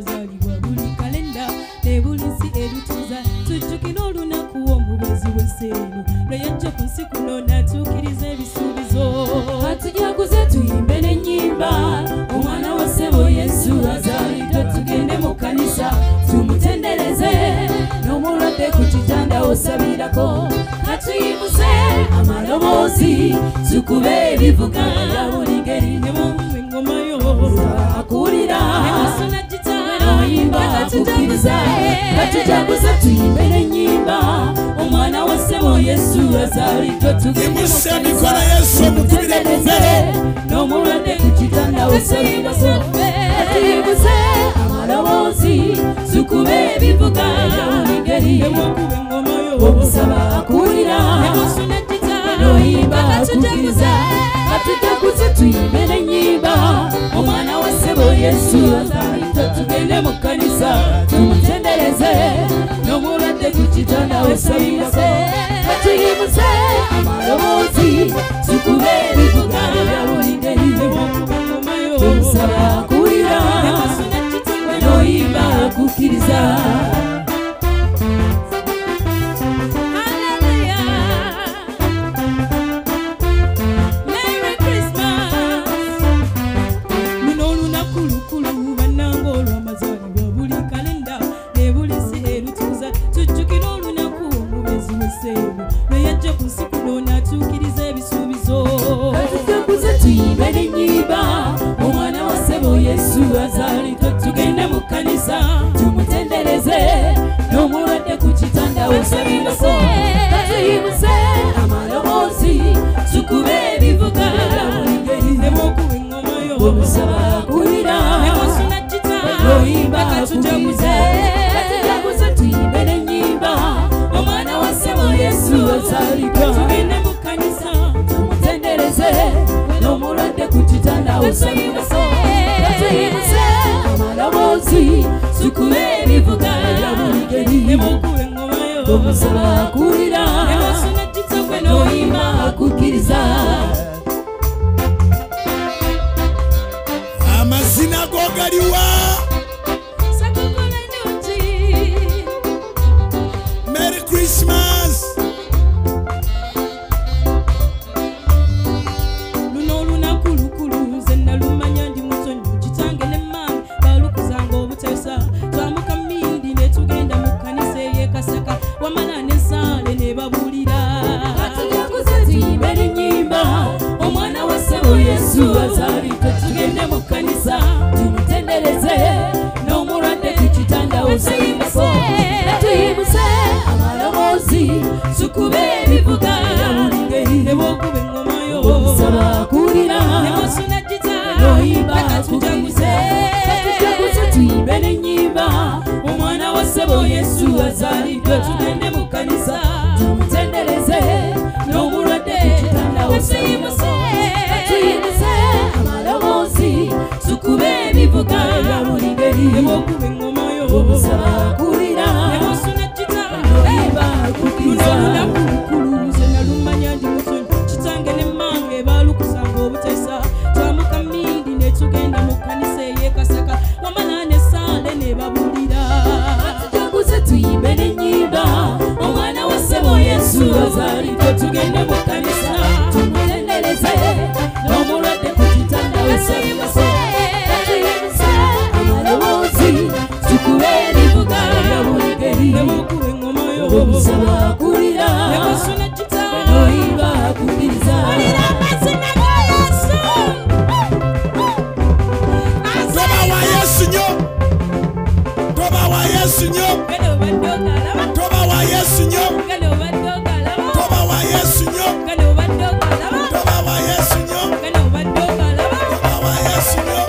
amazalibwa buli kalenda ne buli nsi erutuza tujjukira olunaku omubezi w'enseeno lwe yajja ku nsi kuno n'atuukiriza ebisuubizo atujaguze tuyimbe n'ennyimba omwana wa ssebo Yesu azaliddwa tugende mu kkanisa tumutendereze n'omulwadde ku kitanda osabirako katuyimuze amaloboozi tukube ebivuga bya buli ngeri ne mu engoma yo akulira katujaguze tuyimbe n'ennyimba omwana wa ssebo Yesu azaliddwa tugende mu kkanisa tumutendereze n'omulwadde ku kitanda osabirako katuyimuze amaloboozi tukube ebivuga bya buli ngeri obusaba akulira noyimba akukiriza katujaguze tuyimbe n'ennyimba omwana wa ssebo Yesu azaliddwa tugende mu kkanisa tumutendereze n'omulwadde ku kitanda osabirako katuyimuze amaloboozi tukube ebivuga bya buli ngeri obusaba akulira noyimba akukiriza azaliddwa tugende mu kkanisa tumutendereze n'omulwadde ku kitanda osabirako katuyimuze amaloboozi tukube ebivuga bya buli ngeri nemukuba engoma yo obusaba akulira noyimba akukiriza katujaguze tuyimbe n'ennyimba omwana wa ssebo Yesu azaliddwa tugende mu kkanisa tumutendereze n'omulwadde ku kitanda osabirako katuyimuze amaloboozi tukube ebivuga bya buli ngeri obusaba akulira noyimba akukiriza amazina go galiwa Merry Christmas Yesu azaliddwa tugende mu kkanisa tumutendereze n'omulwadde ku kitanda osabirako katuyimuze amaloboozi tukube ebivuga bya buli ngeri nemukuba engoma yo obusaba akulira noyimba akukiriza katujaguze tuyimbe n'ennyimba omwana wa ssebo Yesu azaliddwa tugende mu kkanisa tumutendereze n'omulwadde ku kitanda osabirako katuyimuze amaloboozi tukube ebivuga bya buli ngeri nemukuba engoma yo obusaba akulira noyimba akukiriza olunaku lukulu nze nalumanya ndi musonyi kitange ne mmange baalukusanga obutesa twamuka mmindi ne tugenda mu kkanisa ey'ekasaka wamala n'essaale ne babulira katujaguze tuyimbe n'ennyimba omwana wa ssebo Yesu azaliddwa tugende mu kkanisa tumutendereze n'omulwadde ku kitanda osabirako katuyimuze amaloboozi tukube ebivuga bya buli ngeri nemukuba engoma yo obusaba akulira noyimba akukiriza toba wa Yesu nnyo toba wa Yesu nnyo toba wa Yesu nnyo toba wa Yesu nnyo toba wa Yesu nnyo toba wa Yesu nnyo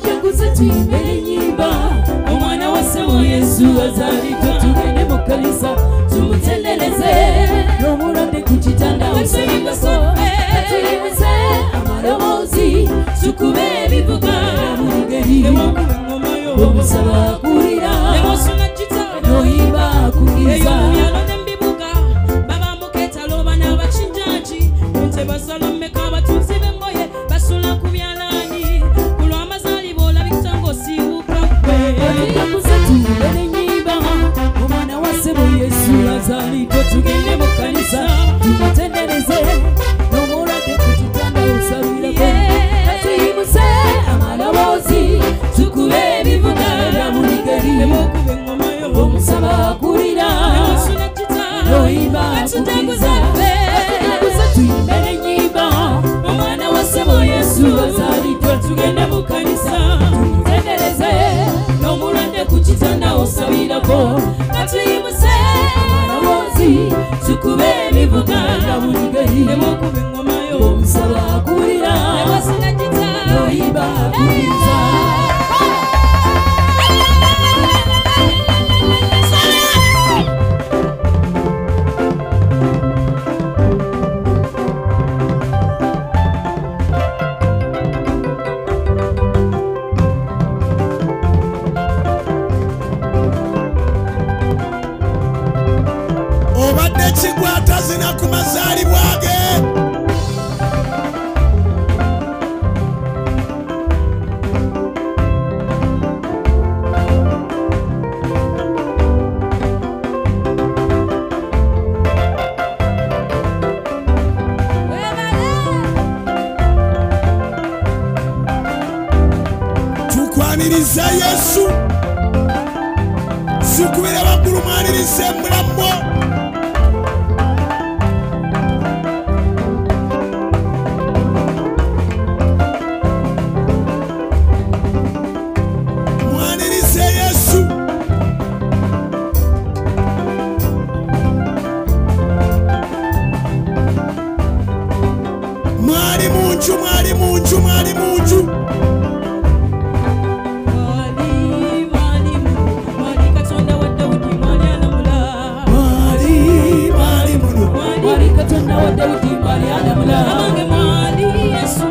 Tujaguze tuyimbire ennyimba omwana wa ssebo Yesu azaliddwa tugende mu kkanisa tumutendereze n'omulwadde ku kitanda osayingaso tuyimuze amaloboozi tukube ebivuga buli ngeri omusaba akulira n'oyimba akukiriza basalomeka abatuuzi b'engoye basula ku byalaani ku lw'amazaalibwa olabikisa ng'osiiwuka ggwe tujaguze tuyimbire ennyimba omwana wa ssebo Yesu azaliddwa tugende mu kkanisa tumutendereze n'omulwadde ku kitanda osabirako tuyimuze amaloboozi tukube ebivuga bya buli ngeri omusaba akulira n'oyimba akukiriza tuyimbire ennyimba omwana wa ssebo Yesu azaliddwa tugende mu kkanisa tumutendereze n'omulwadde ku kitanda osabirako katuyimuse amaloboozi tukube ebivuga bya buli ngeri omusaba akulira n'oyimba akukiriza ekigwata zina ku mazaalibwa ge tukwaniriza Yesu sikubira waggulu mwanirize mulambo mwali munju katonda wa Dawudi mwali alamula Yesu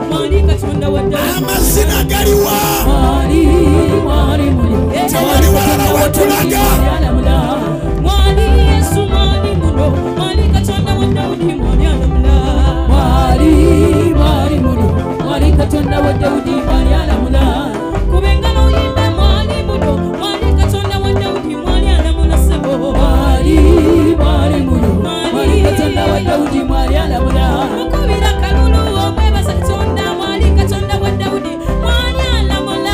mwali katonda wa Dawudi amazina galiwa tewali walala wetulaga mwali Yesu mwali katonda wa Dawudi mwali alamula mwali katonda wa Dawudi mwali alamula kubengana uyimbe mwali katonda wa Dawudi mwali alamula sebo mwali katonda wa Dawudi mwali alamula mukubira kalulu omwebaza katonda mwali katonda wa Dawudi mwali alamula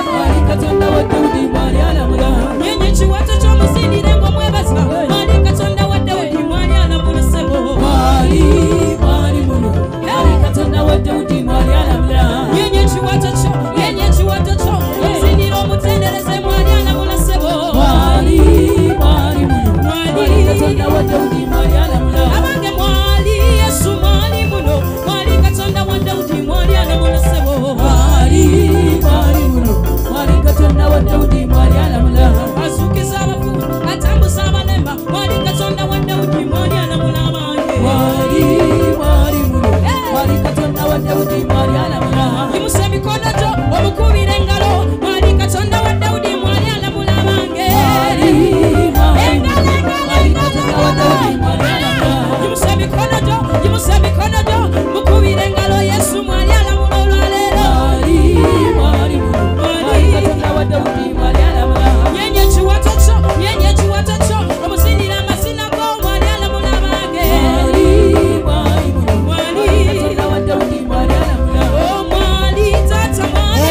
mwali katonda wa Dawudi mwali alamula nyenye kiwato ky'omusindire ng'omwebaza mwali katonda wa Dawudi mwali alamula sebo mwali katonda wa Dawudi mwali alamula nyenye kiwato kyo omusindire omutendereze mwali alamula sebo mwali katonda wa Dawudi mwali alamula abange mwali Yesu mwali katonda wa Dawudi mwali alamula sebo mwali katonda wa Dawudi mwali alamula azukiza abafu atambuza abalema mwali katonda wa Dawudi mwali alamula abange mwali katonda wa Dawudi mwali alamula imusa emikono gyo omukubira engalo mwali katonda wa Dawudi mwali alamula abange mwali katonda wa Dawudi mwali alamula imusa emikono gyo mukubira engalo Yesu mwali alamula olwaleero mwali katonda wa Dawudi mwali alamula nyenye ekiwato kyo omusindira amazina go mwali alamula abange mwali katonda wa Dawudi mwali alamula mwali tata mwali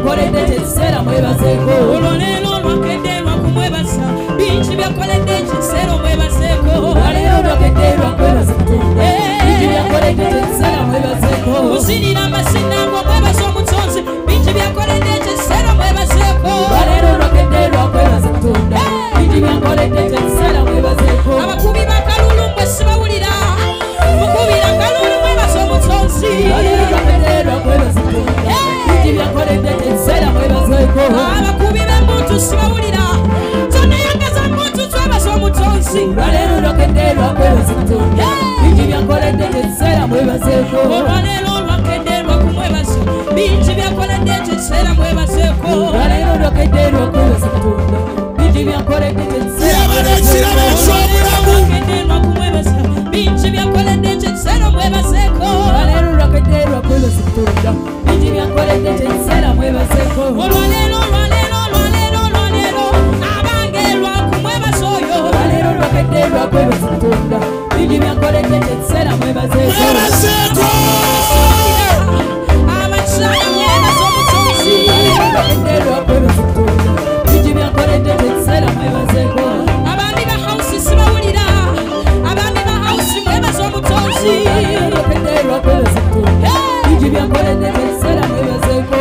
byakoledde ekiseera mwebazeeko olwaleero lwakedde lwakumwebasa bingi byakoledde ekiseera omwebazeeko olwaleero lwakedde lwakwebaza Katonda bingi byakoledde ekiseera mwebazeeko osinira amasinango mwebaza omutonzi bingi byakoledde ekiseera mwebazeeko olwaleero lwakedde lwakwebaza Katonda bingi byakoledde ekiseera mwebazeeko abakubi bakalulu mwe sibawulira mukubira kalulu mwebaza omutonzi olwaleero lwakedde lwakwebaza Katonda bingi byakoledde ekiseera mwebazeeko abakubi b'emuntu sibawulira tonneyangaza muntu twebaza omutonzi olwaleero lwakedde lwakwebaza Katonda bingi byakoledde ekiseera mwebazeeko olwaleero lwakedde lwakumwebaza bingi byakoledde ekiseera mwebazeeko olwaleero lwakedde lwakwebaza Katonda bingi byakoledde ekiseera ekirabo eky'obulamu lwakumwebaza bingi byakoledde ekiseera mwebazeeko olwaleero lwakedde lwakwebaza Katonda bingi byakoledde ekiseera mwebazeeko olwaleero abange lwakumwebaza oyo olwaleero lwakedde lwakwebaza Katonda bingi byakoledde ekiseera mwebazeeko abakyala mwebaza omutonzi olwaleero lwakedde lwakwebaza Katonda bingi byakoledde ekiseera mwebazeeko abaami ba hawusi sibawulira abaami ba hawusi mwebaza omutonzi olwaleero lwakedde lwakwebaza Katonda bingi byakoledde ekiseera mwebazeeko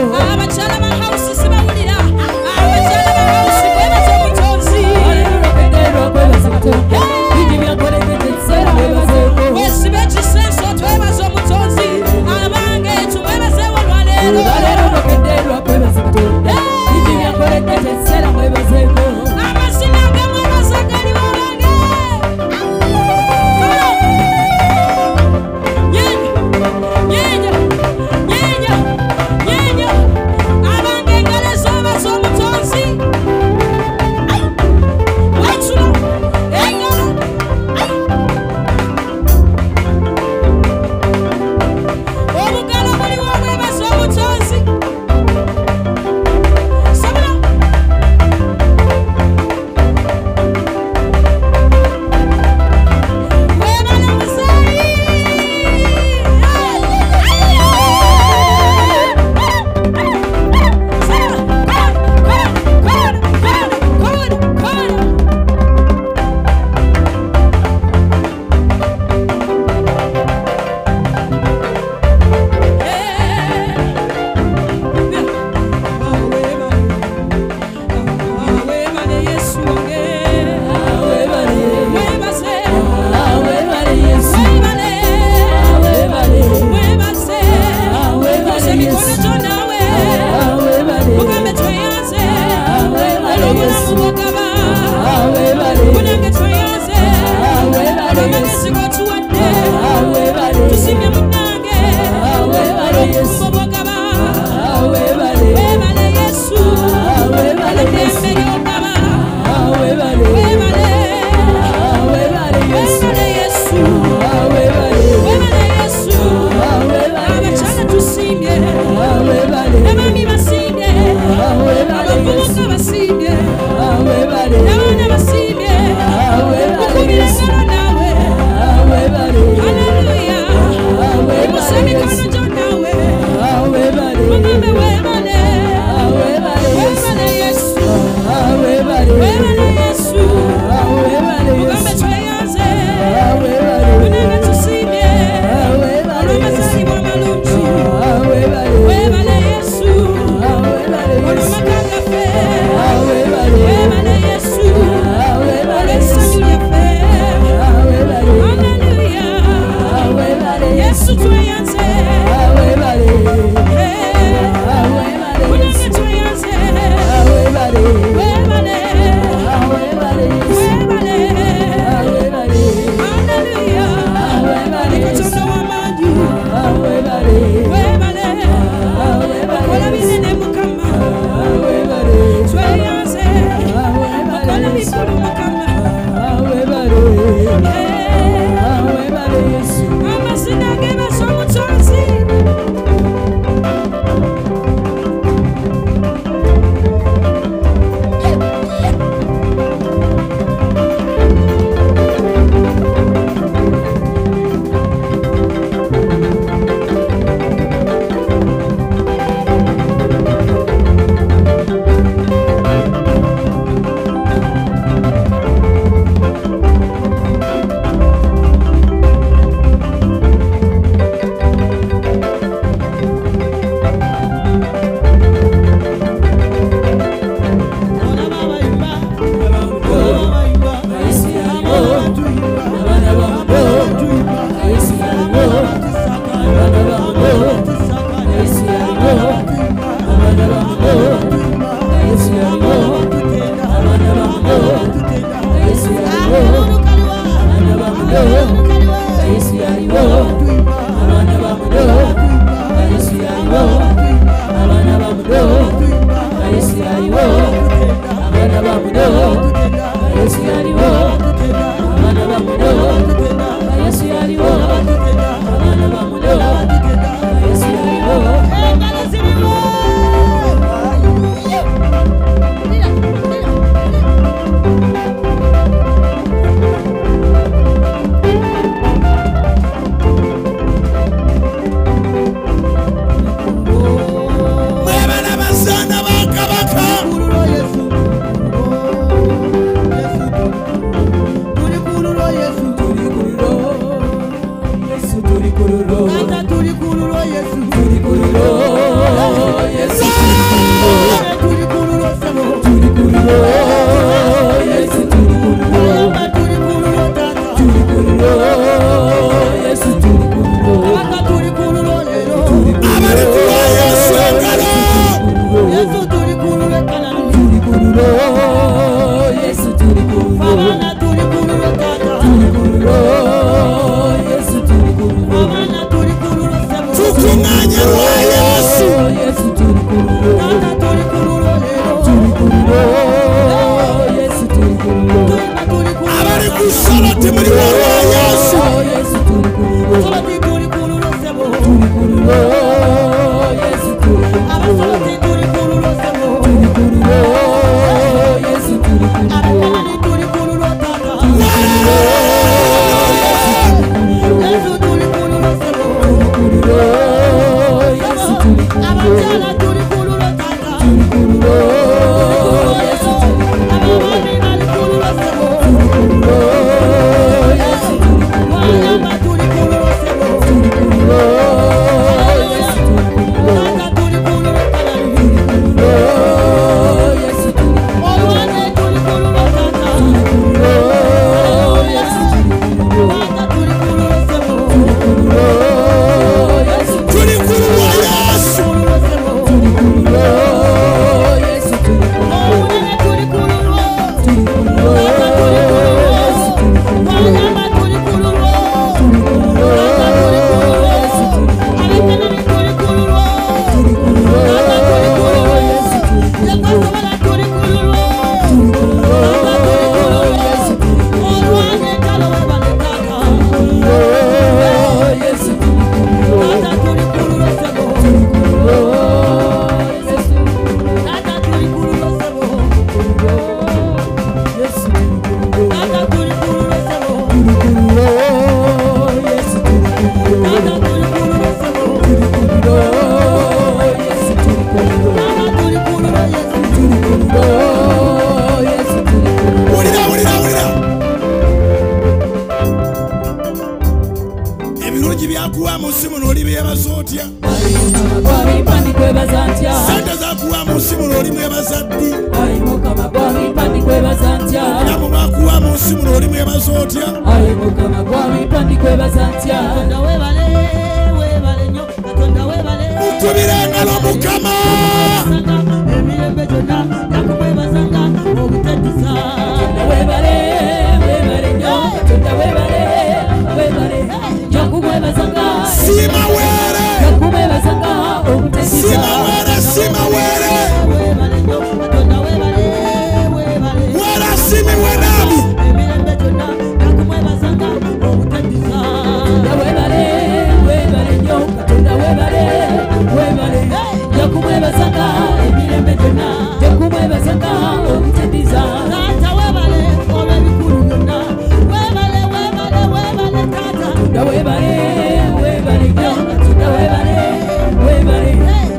bakuwa mu nsi muno oli mwebaza ddi? Ayi Mukama gw'abimpa ndikwebaza ntya. Obulamu bwakuwa mu nsi muno oli mwebaza otya? Ayi Mukama gw'abimpa ndikwebaza ntya. Katonda weebale, weebale nnyo, Katonda weebale. Mukubire engalo Mukama. Emirembe gyonna nakumwebazanga obuteddiza. Katonda weebale, weebale nnyo, Katonda weebale, weebale nnyo kumwebazanga. Siima weere. Nakumwebazanga obuteddiza. Siima weere, siima weere. Weebale nnyo, Katonda weebale, weebale. Weera siimibwe nabi. Emirembe gyonna nakumwebazanga obuteddiza. Katonda weebale, weebale nnyo, Katonda weebale, weebale nnyo kumwebazanga emirembe gyonna. Nakumwebazanga obuteddiza. Taata weebale olw'ebikulu byonna. Weebale, weebale, weebale taata. Katonda weebale, weebale nnyo, Katonda weebale, weebale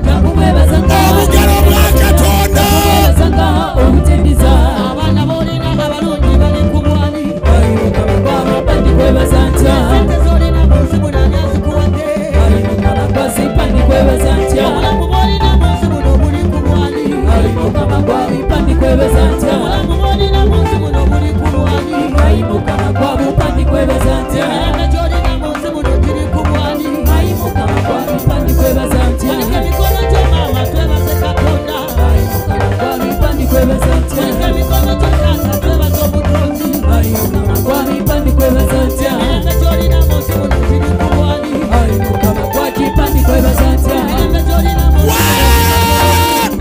nakumwebazanga. Obugalo bwa Katonda. Nakumwebazanga obuteddiza. Abaana boolina abalungi bali ku mwani. Ayi Mukama gw'abimpa ndikwebaza ntya. Sente z'olina mu nsi muno ani azikuwadde? Ayi Mukama gw'azimpa ndikwebaza ntya. Obulamu bw'olina mu nsi muno buli ku mwani. Ayi Mukama gw'abimpa ndikwebaza ntya. Obulamu bw'olina mu nsi muno buli ku mwani. Ayi Mukama gw'abimpa ndikwebaza ntya. Emirembe gy'olina mu nsi muno giri ku mwani. Ayi Mukama gw'abimpa ndikwebaza ntya. Mulika emikono gyo maama twebaze Katonda. Ayi Mukama gw'abimpa ndikwebaza ntya. Mulika emikono gyo taata twebaze omutonzi. Ayi Mukama gw'abimpa ndikwebaza ntya. Emirembe gy'olina mu nsi muno giri ku mwani. Ayi Mukama gw'agimpa ndikwebaza ntya. Emirembe gy'olina mu nsi muno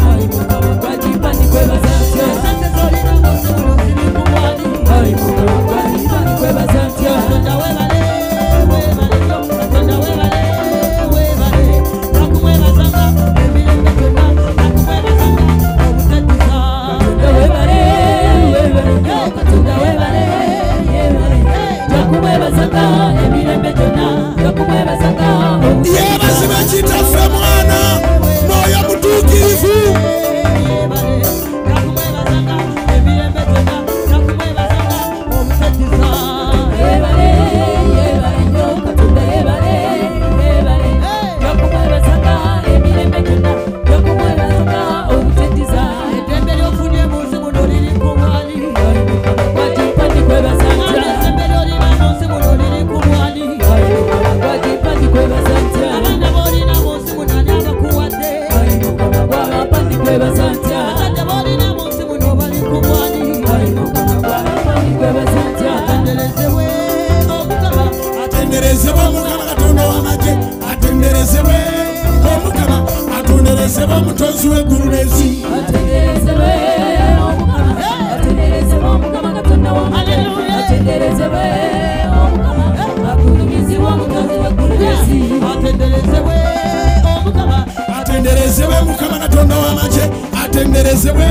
Ayi Mukama gw'agimpa ndikwebaza ntya. Esente z'olina mu nsi muno ziri ku mwani. Ayi Mukama gw'agimpa ndikwebaza ntya. Katonda weebale, weebale nnyo, Katonda weebale, weebale nakumwebazanga emirembe gyonna. Nakumwebazanga obuteddiza. Katonda weebale, weebale nnyo, Katonda weebale, weebale nakumwebazanga emirembe gyonna. Nakumwebazanga obuteddiza. Yeebazibwe kitaffe mwana mwoyo mutuukirivu. Atenderezebwe Mukama Katonda w'amagye. Atenderezebwe Omukama. Atenderezebwe omutonzi w'eggulu n'ensi. Atenderezebwe Omukama. Atenderezebwe Omukama Katonda w'amagye. Atenderezebwe Omukama. Agulumizibwa omutonzi w'eggulu n'ensi. Atenderezebwe Omukama. Atenderezebwe Mukama Katonda w'amagye. Atenderezebwe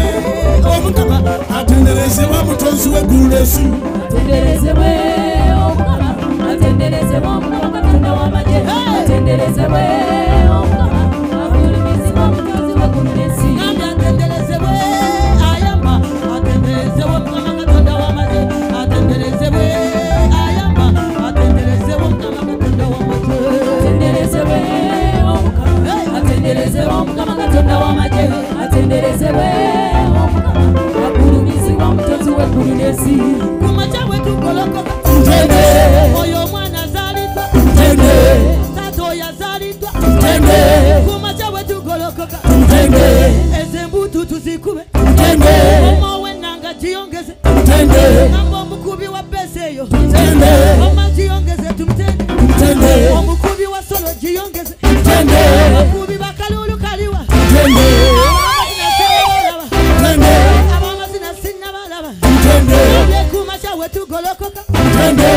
Omukama. Atenderezebwe omutonzi w'eggulu n'ensi. Atenderezebwe Omukama. Atenderezebwe Omukama Katonda w'amagye. Atenderezebwe Omukama. Agulumizibwa omutonzi w'eggulu n'ensi. Atenderezebwe Ayamba. Atenderezebwe Omukama Katonda w'amagye. Atenderezebwe Ayamba. Atenderezebwe Omukama Katonda w'amagye. Atenderezebwe Omukama. Atenderezebwe Omukama Katonda w'amagye. Atenderezebwe Omukama. Agulumizibwa omutonzi w'eggulu n'ensi. Ku makya bwe tugolokoka Ntende. oyo omwana azaliddwa. Ntende. Taata oyo azaliddwa. Ntende. Ku makya bwe tugolokoka Ntende. ez'embuutu tuzikube. Ntende. Omma ow'ennanga giyongeze. Ntende. Ngamba omukubi wa bbeesi eyo. Ntende. Omma giyongeze tumutende. Ntende. Omukubi wa solo giyongeze. Ntende. Abakubi ba kaluulu kaliwa. Ntende. Abamazina sinnabalaba. Ntende. Abamazina sinnabalaba. Ntende. Ku makya bwe tugolokoka Ntende.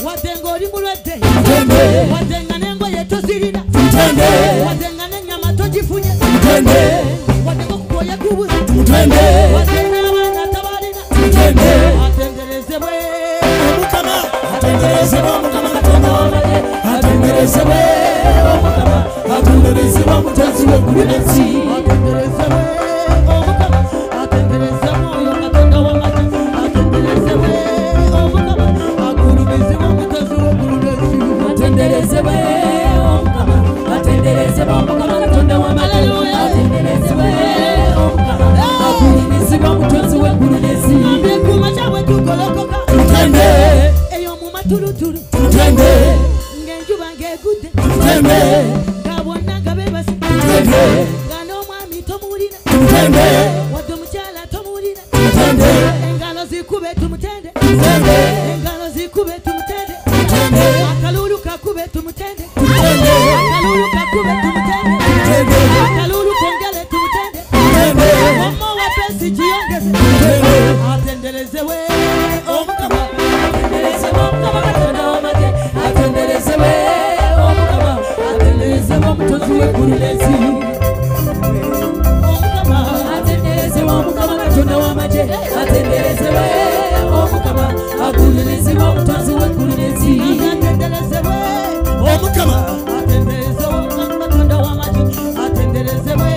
wadde ng'oli mulwadde. Ntende. Wadde nga n'engoye tozirina. Ntende. Wadde nga n'ennyama togifunye. Ntende. Wadde ng'okukoya gubuze. Ntende. Wadde n'abaana tabalina. Ntende. Atenderezebwe Omukama. Atenderezebwe Omukama Katonda w'amagye. Atenderezebwe Omukama. Atenderezebwe omutonzi w'eggulu n'ensi. Atenderezebwe Omukama. Atenderezebwe oyo Katonda w'amagye. Atenderezebwe Omukama. Agulumizibwa omutonzi w'eggulu n'ensi. Atenderezebwe Omukama. Atenderezebwe Omukama Katonda w'amagye. Atenderezebwe ngabonna ngabebasi nganomwami tomulina wadde omukyala tomulina engalo zikube tumutende engalo zikube tumutende akalulu kakube tumutende akalulu kakube tumutende akalulu kongele tumutende omo wapesi kiyongeze atenderezewe omukama atenderezewe omukama katonda wamage atenderezewe omukama atenderezewe omutozi w'eggulu n'ensi omukama atenderezewe omukama katonda w'amagye atenderezewe omukama agulumirizibwe omutozi w'eggulu n'ensi atenderezewe omukama atenderezewe omukama katonda w'amagye atenderezewe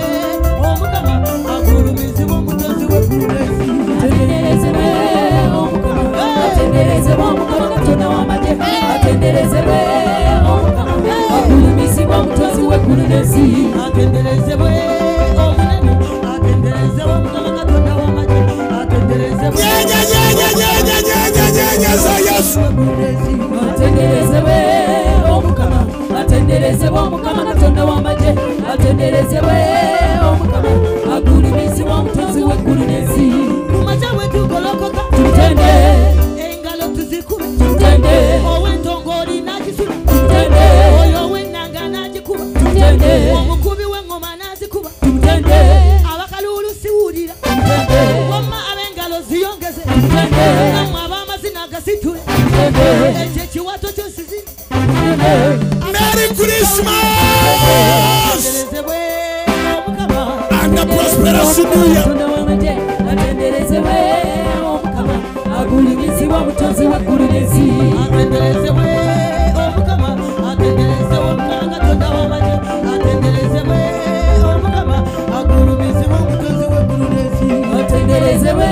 omukama agulumirizibwe omutozi w'eggulu n'ensi atenderezewe omukama atenderezewe omukama katonda w'amagye atenderezewe omukama agulumirizibwe omutozi w'eggulu n'ensi atenderezewe omunene atenderezewe omukama katonda w'amagye atenderezewe za Yesu atenderezewe omukama atenderezewe omukama katonda w'amagye atenderezewe omukama agulumirizibwe omutozi w'eggulu n'ensi kumaca wetugolokoka tumutende engalo tuzikube tumutende ow'entongoli n'agisula tumutende oyo ow'ennanga n'agikuba tumutende omukubi w'engoma n'azikuba tumutende abakalulu siwulira tumutende wamma ab'engalo ziyongeze tumutende namwe ab'amazina agasitule ekyo ekiwato kyosizina Merry Christmas and a prosperous New Year. Atenderezewe omukama agulumirizibwe omutozi w'eggulu n'ensi atenderezewe omukama atenderezewe omukama katonda w'amagye atenderezewe omukama agulumirizibwe omutozi w'eggulu n'ensi atenderezewe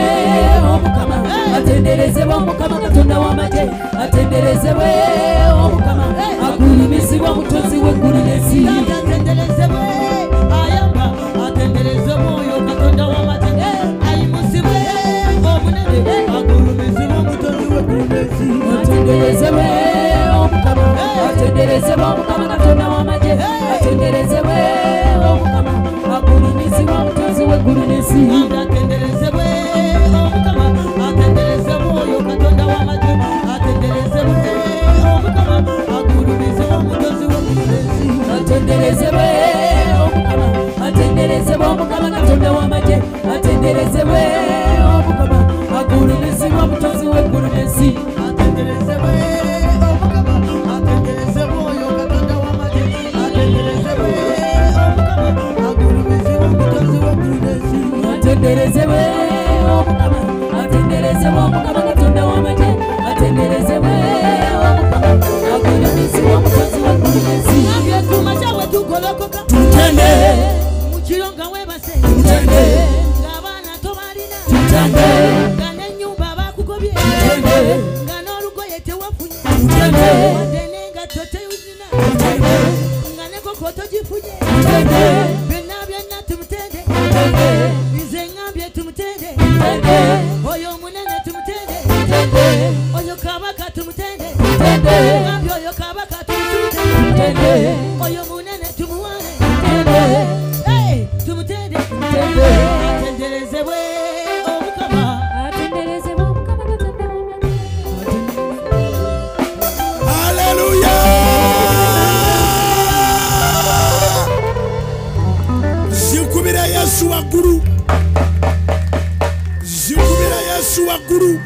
omukama atenderezewe omukama katonda w'amagye atenderezewe omukama agulumirizibwe omutozi w'eggulu n'ensi atenderezewe ayamba atenderezewe oyo katonda w'amagye ayimusibwe omunene agulumirizibwe omutozi w'eggulu n'ensi atenderezewe omukama atenderezewe omukama katonda w'amagye atenderezewe omukama agulumirizibwe omutozi w'eggulu n'ensi atenderezewe omukama atenderezewe oyo katonda w'amagye atenderezewe omukama agulumirizibwe omutozi w'eggulu n'ensi atenderezewe omukama atenderezewe omukama katonda w'amagye atenderezewe omukama agulumirizibwe omutozi w'eggulu n'ensi atenderezewe omukama atenderezewe oyo katonda w'amagye atenderezewe omukama agulumirizibwe omutozi w'eggulu n'ensi atenderezewe omukama atenderezewe omukama katonda w'amagye atenderezewe omukama agulumirizibwe omutozi w'eggulu n'ensi abyetumaca wetugolokoka tumutende mukiro nga webase tumutende ng'abaana tobalina tumutende nga n'ennyumba bakugobye tumutende nga n'olugoye tewafunye tumutende wadde n'engatto teyuzina tumutende nga n'enkoko togifunye tumutende byonna byonna tumutende nze ngambye tumutende oyo omunene tumutende oyo kabaka tumutende ngambye oyo kabaka tumutende oyo munene tumuwane tumutende atenderezebwe omukama atenderezebwe omukama katonda w'amagye Haleluya zikubira Yesu waggulu zikubira Yesu waggulu